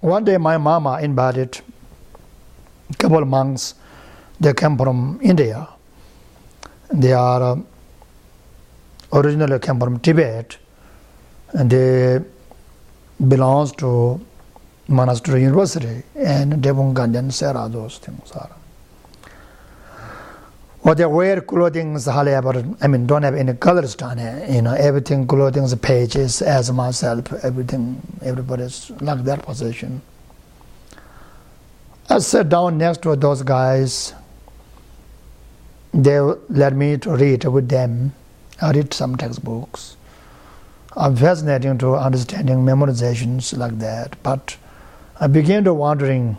one day my mama invited a couple of monks. They came from India. They are originally came from Tibet, and they belongs to monastery university, and Devon Ganjan Sera, those things are. Well, they wear clothing, don't have any colors done. Everything clothing, pages, as myself, everything, everybody's like that position. I sat down next to those guys. They let me to read with them. I read some textbooks. I'm fascinating to understanding memorizations like that, but I began to wondering,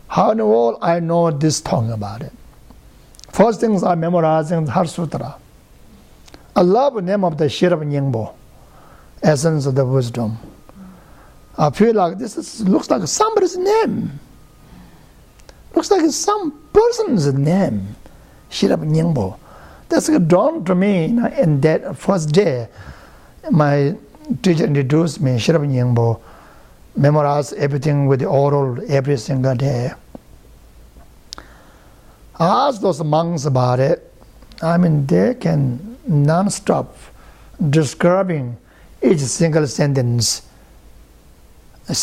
how in the world I know this talking about it? First things I memorizing Heart Sutra. I love the name of the Shirab Nyingbo, essence of the wisdom. I feel like looks like somebody's name. Looks like some person's name, Shirab Nyingbo. That's dawned to me in that first day. My teacher introduced me, Shirab Nyingbo, memorized everything with the oral every single day. I asked those monks about it. They can non-stop describing each single sentence by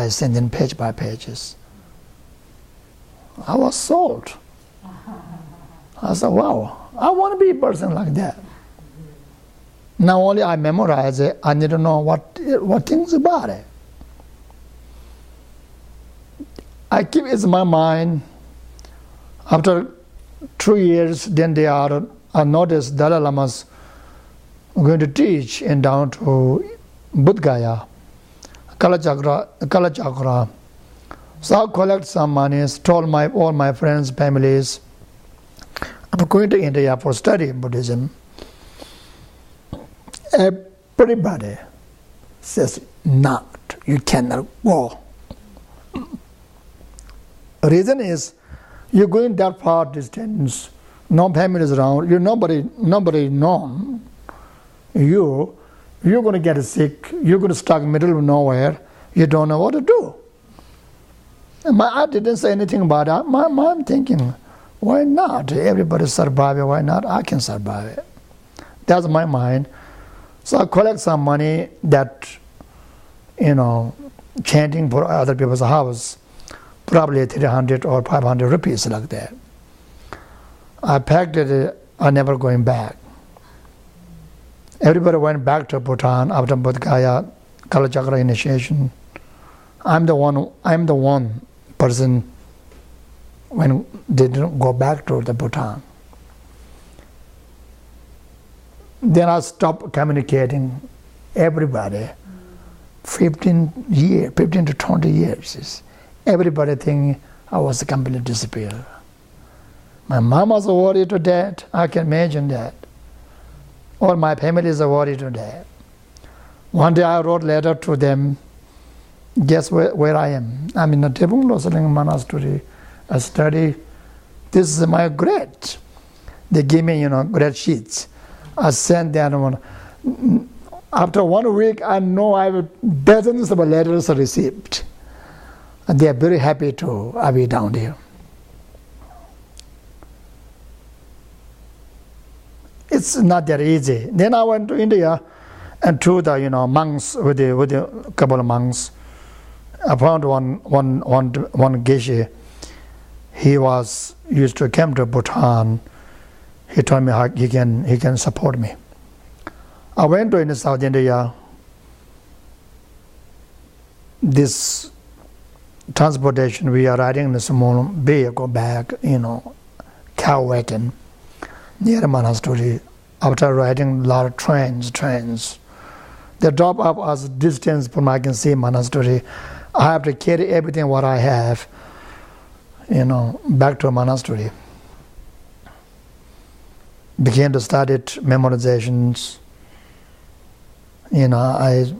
sentence, page by pages. I was sold. I said, wow, I want to be a person like that. Not only I memorize it, I need to know what things about it. I keep it in my mind. After 2 years, then I noticed Dalai Lama's going to teach and down to Bodh Gaya, Kalachakra. So I collect some money, told all my friends, families, I'm going to India for study Buddhism. Everybody says, not, you cannot go. Reason is, you're going that far distance, no families around, you're nobody known. You're going to get sick, you're going to stuck in the middle of nowhere, you don't know what to do. And I didn't say anything about it. I'm thinking, why not? Everybody's surviving, why not? I can survive it. That's my mind. So I collect some money that, chanting for other people's house. Probably 300 or 500 rupees like that. I packed it, I never going back. Everybody went back to Bhutan after Bodh Gaya, Kalachakra initiation. I'm the one person when they didn't go back to the Bhutan. Then I stopped communicating everybody. 15 to 20 years. Everybody think I was completely disappeared. My mom was worried to death. I can imagine that. All my family is worried to death. One day I wrote a letter to them. Guess where I am? I'm in a Devon monastery. I study. This is my grade. They give me, grade sheets. I sent them one. After 1 week, I know I have dozens of letters received. And they are very happy to have me down here. It's not that easy. Then I went to India and to the monks with a couple of monks. I found one geshe. He used to come to Bhutan. He told me how he can support me. I went to in South India. This transportation, we are riding in a small vehicle back, cow wagon near the monastery. After riding a lot of trains, they drop up as distance from I can see monastery. I have to carry everything what I have, back to a monastery. Began to study memorizations. I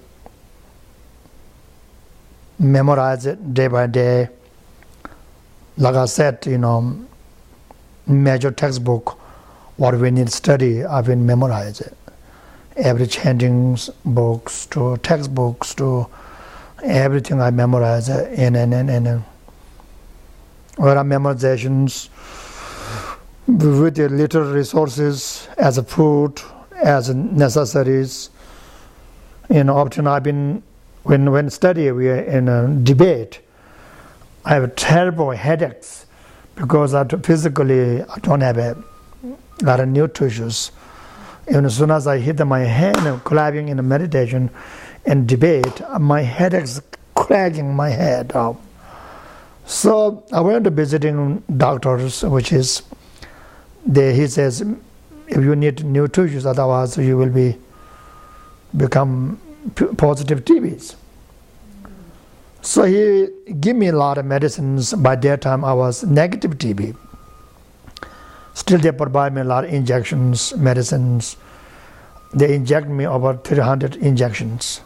memorize it day by day. Like I said, major textbook, what we need to study, I've been memorize it. Every chanting books to textbooks to everything I memorize in or memorizations with the little resources as a food, as necessaries. Often I've been, when study, we are in a debate, I have terrible headaches because physically I don't have a lot of nutritious. And as soon as I hit my hand and clapping in a meditation and debate, my headache's cracking my head up. So I went to visiting doctors, which is, he says, if you need nutritious, otherwise you will become positive TBs. So he gave me a lot of medicines. By that time I was negative TB. Still they provide me a lot of injections, medicines. They inject me over 300 injections.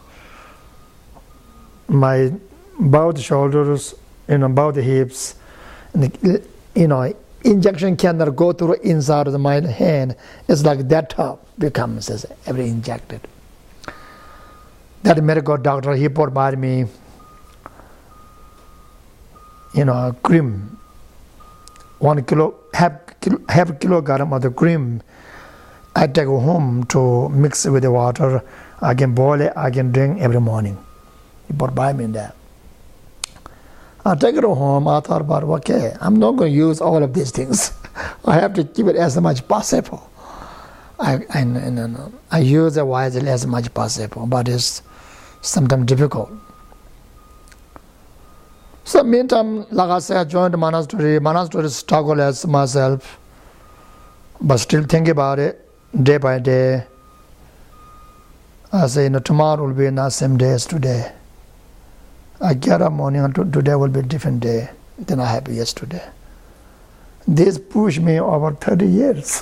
My both shoulders, both the hips, injection cannot go through inside of my hand. It's like that top becomes every injected. That medical doctor, he provided me, a cream, 1 kilo, half kilogram of the cream. I take home to mix it with the water. I can boil it, I can drink every morning. He provided me that. I take it home, I thought about, okay, I'm not going to use all of these things. I have to keep it as much possible. I use it wisely as much possible, but it's sometimes difficult. So meantime, like I said, I joined the monastery. Monastery struggle as myself, but still think about it day by day. I say, tomorrow will be not same day as today. I get up morning and today will be a different day than I had yesterday. This pushed me over 30 years.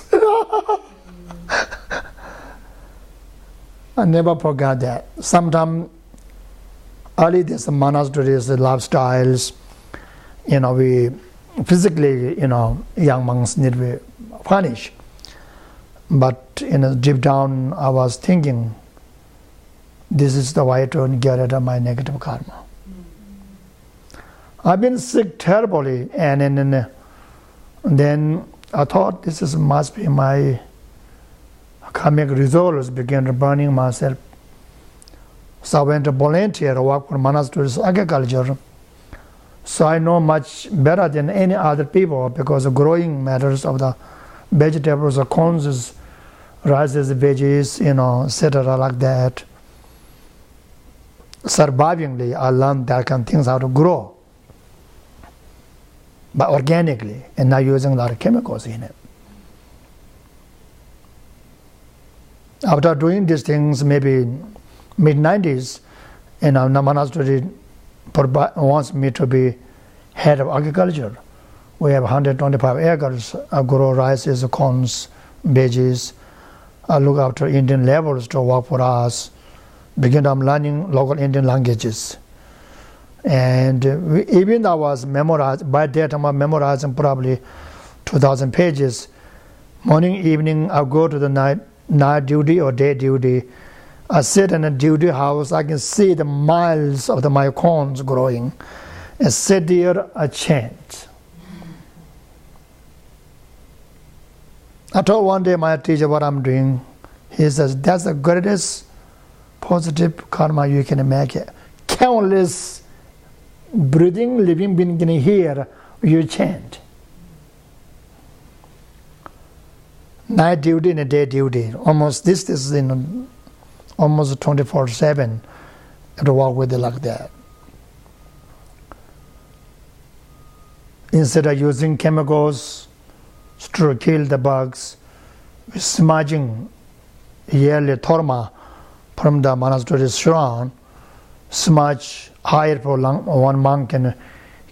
I never forgot that. Sometimes early days of monasteries, the lifestyles, we physically, young monks need to be punished. But deep down, I was thinking, this is the way to get rid of my negative karma. I've been sick terribly, and then I thought this must be my karmic results. Began burning myself. So I went to volunteer, work for monasteries agriculture. So I know much better than any other people because the growing matters of the vegetables, the corns, rices, veggies, etc. like that. Survivingly, I learned that kind of things how to grow, but organically and not using a lot of chemicals in it. After doing these things, maybe mid-90s, the monastery wants me to be head of agriculture. We have 125 acres. I grow rices, corns, veggies. I look after Indian laborers to work for us. I'm learning local Indian languages. And even I was memorized, by that time I'm memorizing probably 2,000 pages. Morning, evening, I go to the night duty or day duty. I sit in a duty house, I can see the miles of my corns growing. And sit there, I chant. I told one day my teacher what I'm doing. He says, that's the greatest positive karma you can make. Countless breathing, living being here, you chant. Night duty and day duty. Almost this is almost 24/7. To work with it like that. Instead of using chemicals to kill the bugs, we're smudging yearly torma from the monastery shrine. Smudge, hire for one monk can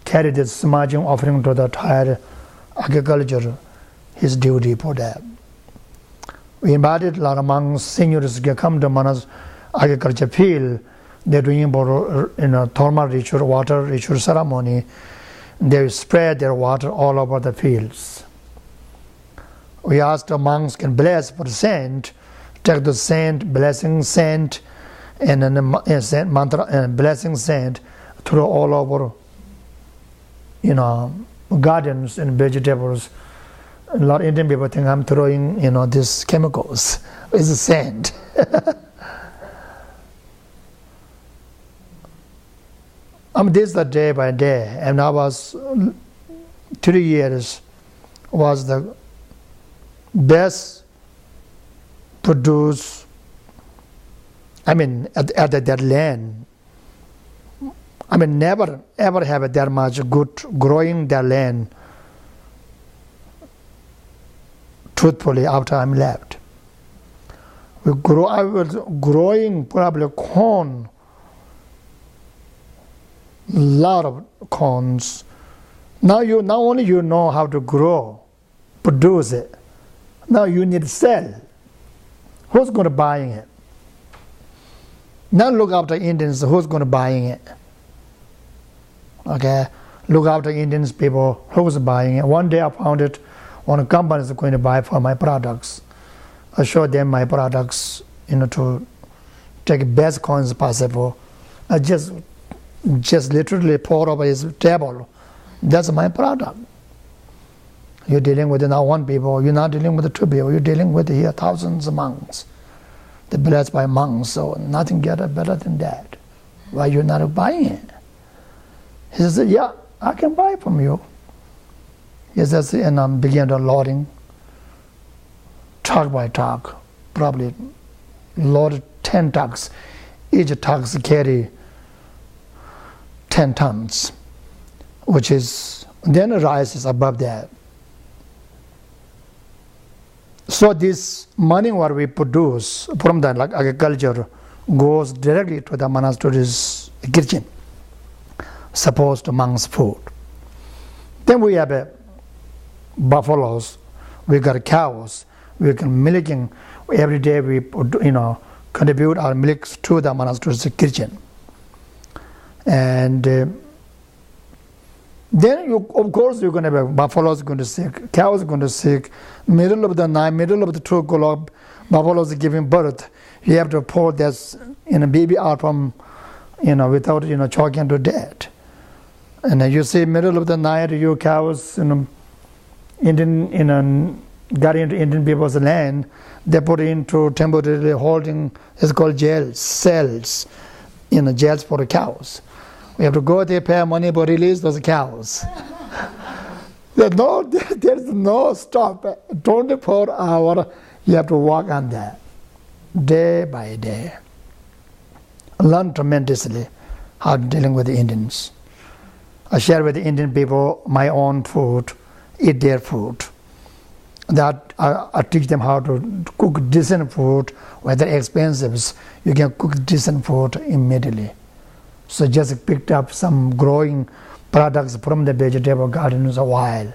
carry this smudging offering to the entire agriculture, his duty for that. We invited a lot of monks, seniors to come to monastery agriculture field. They're doing thermal ritual, water ritual ceremony. They spread their water all over the fields. We asked the monks can bless for the saint, take the saint, blessing saint, and then a saint mantra and blessing saint through all over, gardens and vegetables. A lot of Indian people think I'm throwing, these chemicals. It's a saint. This is day by day, and I was 3 years was the best produce. At that land. Never ever have that much good growing that land. Truthfully, after I'm left, I was growing probably corn, lot of corns. Now not only you know how to grow, produce it. Now you need to sell. Who's going to buy it? Now look after Indians. Who's going to buying it? Okay, look after Indians people. Who's buying it? One day I found it. One company is going to buy for my products. I showed them my products, to take best coins possible. I just literally pour over his table. That's my product. You're dealing with not one people. You're not dealing with 2 people. You're dealing with here thousands of monks. They're blessed by monks, so nothing gets better than that. Why you're not buying it? He says, yeah, I can buy from you. He says, and I began to loading, truck by truck, probably loaded 10 trucks. Each trucks carry 10 tons, which is, then rice is above that. So this money what we produce from the agriculture goes directly to the monastery's kitchen, supposed to monks' food. Then we have buffaloes, we got cows, we can milking. Every day we contribute our milk to the monastery's kitchen. And then of course you're going to have buffaloes going to sick, cows going to sick. Middle of the night, middle of the 2 o'clock, buffaloes giving birth. You have to pour this baby out from without choking to death. And you see middle of the night, your cows got into Indian people's land. They put into temporarily holding. It's called jails, cells, jails for the cows. We have to go there, pay money, but release those cows. There's no stop. 24 hours, you have to walk on that, day by day. Learn tremendously how dealing with the Indians. I share with the Indian people my own food, eat their food. That I teach them how to cook decent food, whether expensive, you can cook decent food immediately. So just picked up some growing products from the vegetable gardens a while,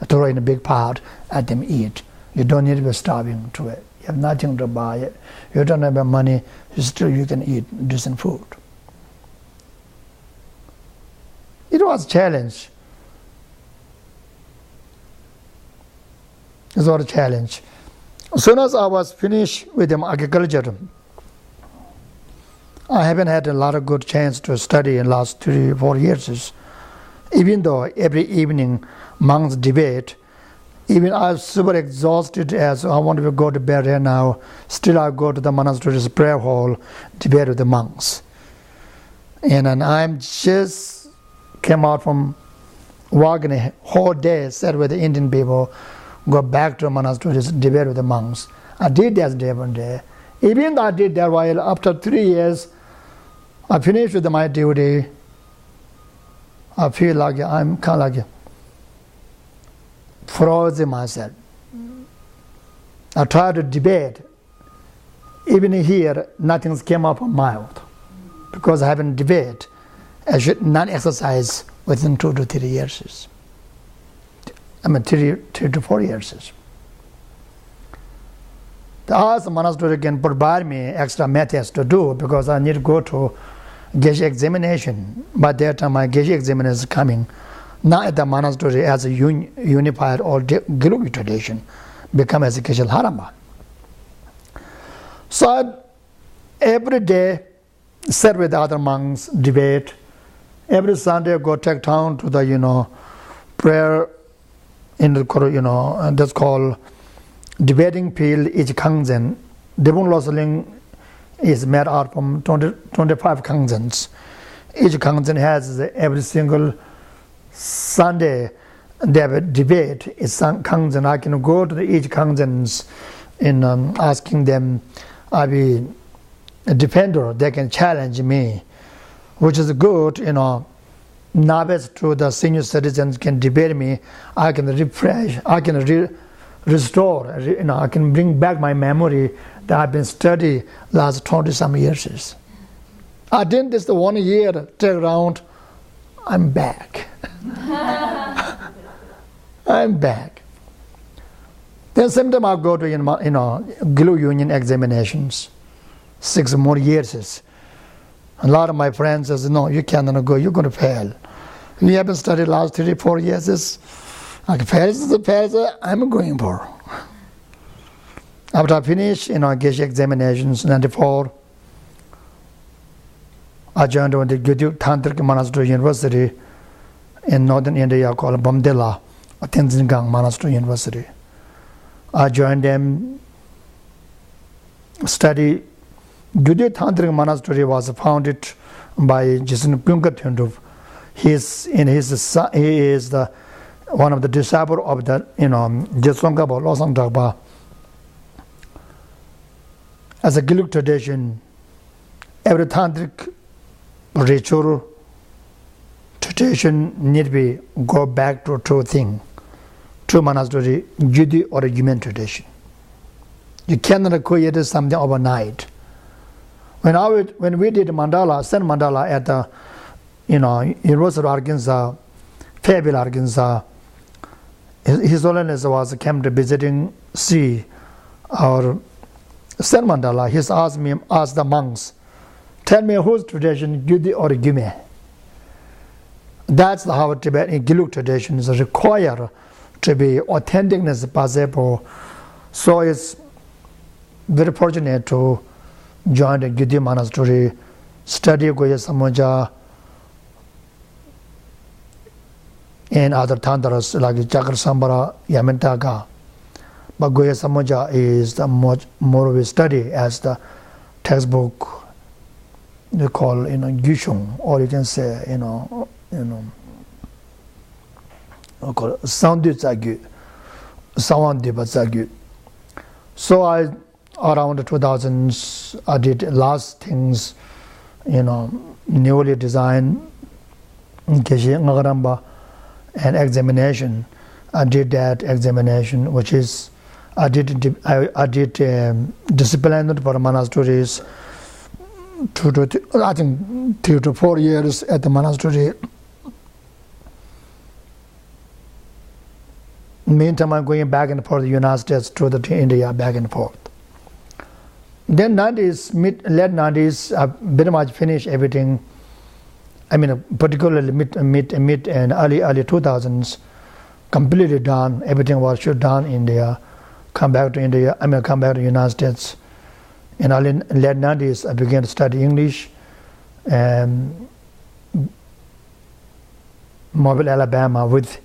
throw in a big pot, let them eat. You don't need to be starving to it. You have nothing to buy it. You don't have money, still you can eat decent food. It was a challenge. It was a challenge. As soon as I was finished with agriculture, I haven't had a lot of good chance to study in the last 3-4 years. Even though every evening monks debate, even I was super exhausted as I want to go to bed right now, still I go to the monastery's prayer hall, debate with the monks. And I'm just came out from walking a whole day, sat with the Indian people, go back to the monastery, debate with the monks. I did that day one day. Even though I did that while after 3 years, I finished with my duty. I feel like I'm kind of like frozen myself. I tried to debate. Even here, nothing came up of my mouth. Because I haven't debate, I should not exercise within 2 to 3 years. 3 to 4 years. The Ars monastery can provide me extra methods to do because I need to go to Geshe examination. By that time, my Geshe examination is coming. Now at the monastery as a unified or Guru tradition, become as a Geshe Harama. So every day sit with other monks, debate. Every Sunday I go take town to the, prayer in the, and that's called debating field each Kangzen. Devon Loseling is made out from 25 Kangzens. Each Kangzen has every single Sunday they have a debate. It's Kangzen. I can go to each Kangzens in asking them, I be a defender. They can challenge me, which is good. Novice to the senior citizens can debate me. I can refresh. I can restore. I can bring back my memory that I've been studying last 20-some years. I did this the 1 year, turn around, I'm back. I'm back. Then sometime I'll go to glue union examinations, 6 more years. A lot of my friends says, no, you cannot go, you're going to fail. We haven't studied last 3-4 years. Like fail, I'm going for. After I finish, Geshe examinations, 94, I joined the Tantric Monastery University in northern India called Bomdila, Tenzin Monastery University. I joined them, study. Gyudyu Tantric Monastery was founded by Jason Pyunka. He is one of the disciples of the Jesongaba Losang Dagba. As a Giluk tradition, every Tantric ritual tradition need to be go back to true thing, true monastery, Gyudyu or a human tradition. You cannot create something overnight. When we did mandala, St. Mandala at the University of Arkansas, Fayetteville, Arkansas, His Holiness came to visiting see our St. Mandala. He asked the monks, tell me whose tradition, Gyudyu or Gyume? That's how Tibetan Giluk tradition is required to be authenticness possible. So it's very fortunate to join the Gyudyu monastery, study Goya Samoja and other tantras like Chakra Sambara, Yamentaga. But Goya Samoja is the more we study as the textbook they call Gyushung, or you can say call Soundyu Tsagyu, Sawandiba Tsagyu. So around the 2000s, I did last things, newly designed Geshe Ngagaramba and examination. I did that examination, which is I did discipline for monasteries. I think 3 to 4 years at the monastery. Meantime, I'm going back and forth to the United States to India, back and forth. Then 90s, late 90s, I pretty much finished everything. I mean, particularly mid and early 2000s, completely done. Everything was shut down in India. Come back to the United States. In early late 90s, I began to study English and Mobile, Alabama, with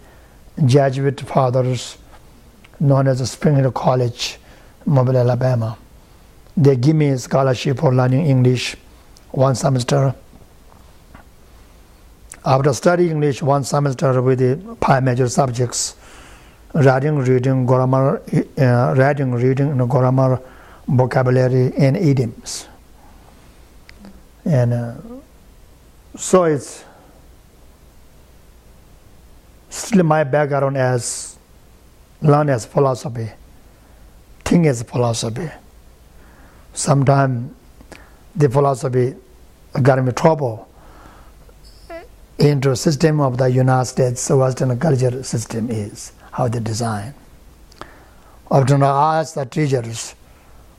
Jesuit fathers known as Spring Hill College, Mobile, Alabama. They give me a scholarship for learning English 1 semester. After studying English 1 semester with the 5 major subjects, writing, reading, grammar, grammar, vocabulary, and idioms. And so it's still my background as learn as philosophy, think as philosophy. Sometimes the philosophy got me trouble into the system of the United States Western culture system is, how they design. Often I ask the teachers,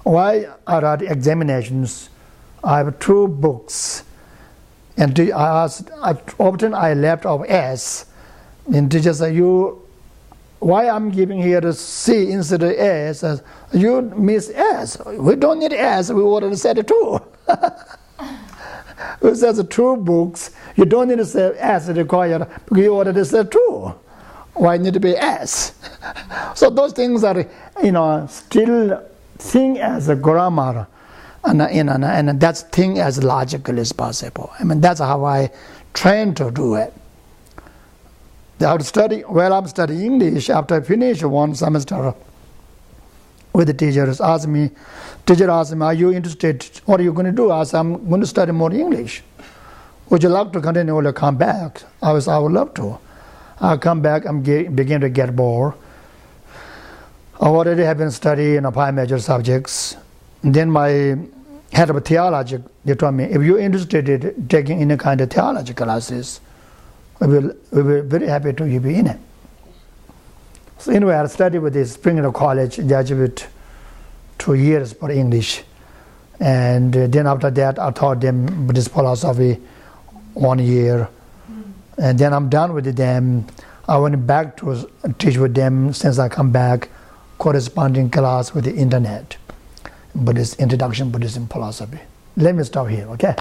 why are at examinations I have 2 books, and often I left off S, and teachers say, why I'm giving here a C instead of S? You miss S. We don't need S, we already said it too. It says two books. You don't need to say S required because you already said two. Why need to be S? So those things are, still seen as a grammar, and that's thing as logical as possible. I mean, that's how I train to do it. I'm studying English. After I finish one semester with the teachers, teacher asked me, are you interested? What are you going to do? I said, I'm going to study more English. Would you like to continue or come back? I would love to. I'll come back and begin to get bored. I already have been studying 5 major subjects. And then my head of theology, they told me, if you're interested in taking any kind of theology classes, we'll be very happy to you be in it. So anyway, I studied with this Springfield College Jesuit 2 years for English. And then after that, I taught them Buddhist philosophy 1 year. And then I'm done with them. I went back to teach with them since I come back, corresponding class with the internet. Buddhist introduction, Buddhism philosophy. Let me stop here, okay?